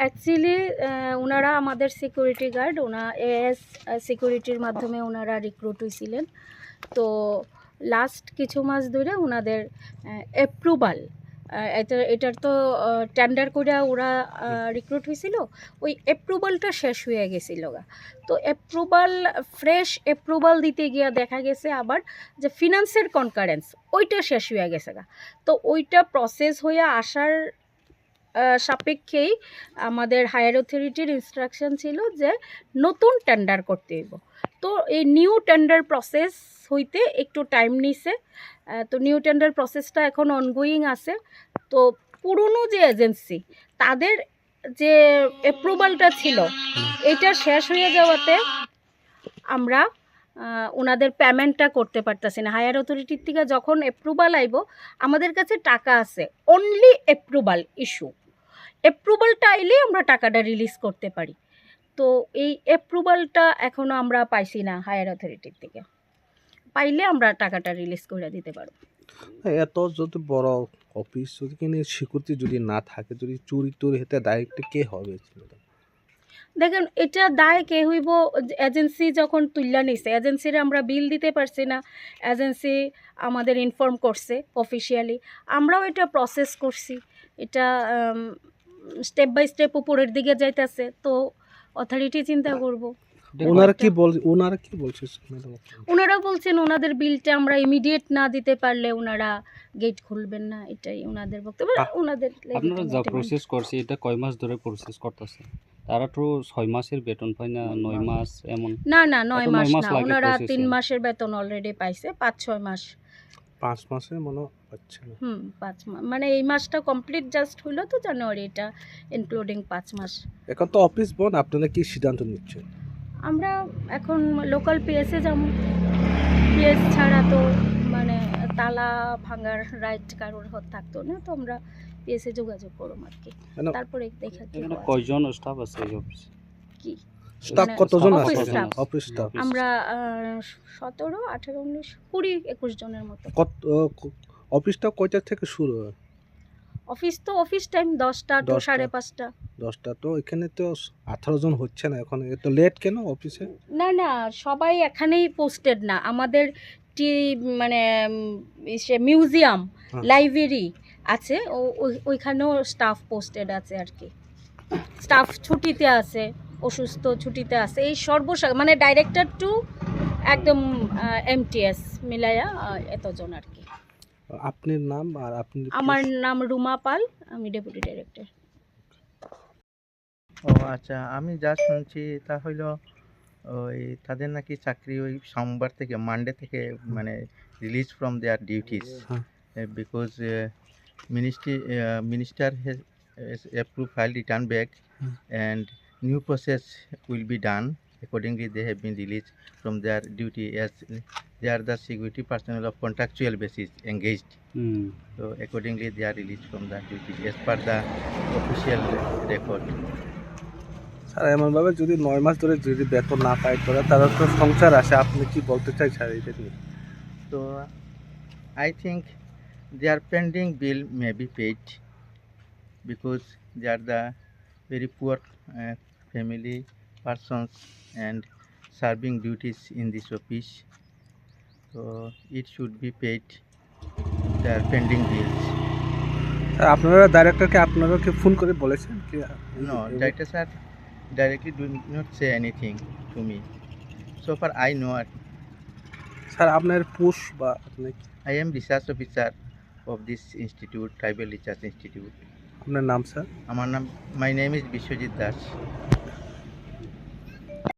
Actually ওনারা আমাদের security guard, as সিকিউরিটির মাধ্যমে ওনারা রিক্রুট হয়েছিলেন। তো লাস্ট কিছু মাস ধরে ওনাদের অ্যাপ্রুভাল, এটার তো টেন্ডার করে ওরা রিক্রুট হয়েছিল, ওই অ্যাপ্রুভালটা শেষ হয়ে গেছিল গা। তো ফ্রেশ অ্যাপ্রুভাল দিতে গিয়ে দেখা গেছে আবার যে ফিনান্সের কনকারেন্স ওইটা শেষ হয়ে গেছে গা। তো ওইটা প্রসেস হয়ে আসার সাপেক্ষেই আমাদের হায়ার অথরিটির ইনস্ট্রাকশন ছিল যে নতুন টেন্ডার করতে হইব। তো এই নিউ টেন্ডার প্রসেস হইতে একটু টাইম নিছে। তো নিউ টেন্ডার প্রসেসটা এখন অনগোয়িং আছে। তো পুরনো যে এজেন্সি তাদের যে অ্যাপ্রুভালটা ছিল এটা শেষ হয়ে যাওয়াতে আমরা ওনাদের পেমেন্টটা করতে পারতেছি না। হায়ার অথরিটির থেকে যখন অ্যাপ্রুভাল আইব, আমাদের কাছে টাকা আছে, অনলি অ্যাপ্রুভাল ইস্যু, অ্যাপ্রুভালটা আইলে আমরা টাকাটা রিলিজ করতে পারি। তো এই অ্যাপ্রুভালটা এখনও আমরা পাইছি না হায়ার অথরিটির থেকে, পাইলে আমরা টাকাটা রিলিজ করে দিতে পারব। এত যদি বড় অফিস যদি কিনে সিকিউরিটি যদি না থাকে, যদি চুরি টুরি হতে দায়িত্ব কে হবে? দেখেন, এটা দায় কে হইব? এজেন্সি যখন তুল্লা নিছে, এজেন্সির আমরা বিল দিতে পারছি না, এজেন্সি আমাদের ইনফর্ম করছে অফিসিয়ালি, আমরাও এটা প্রসেস করছি। এটা স্টেপ বাই স্টেপ উপরের দিকে যাইতেছে, তো অথরিটি চিন্তা করব। ওনারা কি বলছে? ওনারা বলছেন ওনাদের বিলটা আমরা ইমিডিয়েট না দিতে পারলে ওনারা গেট খুলবেন না, এটাই ওনাদের বক্তব্য। ওনাদের আপনারা যা প্রসেস করছে এটা কয় মাস ধরে প্রসেস করতেছে? তারা তো 6 মাসের বেতন পায় না, 9 মাস এমন? না 9 মাস না, লাগে ওনারা process 3 মাসের বেতন অলরেডি পাইছে, 5-6 মাস। 5 মাসে মনে হচ্ছে না। 5 মাস মানে এই মাসটা কমপ্লিট জাস্ট হলো তো, জানুয়ারি, এটা ইনক্লুডিং 5 মাস। এখন তো অফিস বন্ধ, আপনারা কি সিদ্ধান্ত নিচ্ছেন? আমরা এখন লোকাল পিএসে যাবো। পিএস ছাড়া তো মানে তালা ভাঙার রাইট কারোর থাকতো না, তো আমরা পিএসে যোগাযোগ করব আর কি। তারপরে দেখা কি এখানে হয়। কয়জন স্টাফ আছে এই অফিসে? কি স্টাফ মানে কতজন অফিস আছে? স্টাফ? অফিস স্টাফ আমরা 17, 18, 19, 20, 21 জনের মতো। কত অফিসটা কয়টা থেকে শুরু হয়? অফিস তো অফিস টাইম 10টা to 5:30। 10টা, তো এখানে তো 18 জন হচ্ছে না এখন, এত লেট কেন অফিসে? না সবাই এখানেই পোস্টেড না, আমাদের মানে মিউজিয়াম, লাইব্রেরি আছে, ওইখানেও স্টাফ পোস্টেড আছে আর কি। স্টাফ ছুটিতে আছে, অসুস্থ ছুটিতে আছে, এই মানে ডাইরেক্টর টু একদম এমটিএস মিলাইয়া এতজন আর কি। আপনার নাম আর আপনি? আমার নাম রুমা পাল, আমি ডেপুটি ডাইরেক্টর। ও আচ্ছা, আমি যা শুনছি তা হইল ওই তাদের নাকি চাকরি ওই সোমবার থেকে, মানডে থেকে মানে release from their duties, because minister has approved file return back and new process will be done. Accordingly, they have been released from their duty as they are the security personnel of contractual basis engaged. So accordingly, they are released from their duty as per the official record. Sir, এমনভাবে যদি 9 মাস ধরে যদি বেতন না পায় করে, তারা তো সংসার আসে, আপনি কি বলতে চাই স্যার এটা নিয়ে? So I think their pending bill may be paid because they are the very poor family persons and serving duties in this office. So it should be paid, their pending bills. Sir, আপনারা ডাইরেক্টরকে আপনারা কি phone করে বলেছেন কি? No, director sir directly do not say anything to me. So far I know, sir, আপনার post বা আপনি? I am research officer of this institute, Tribal Research Institute. আপনার নাম স্যার? আমার নাম, my name is Biswajit Das.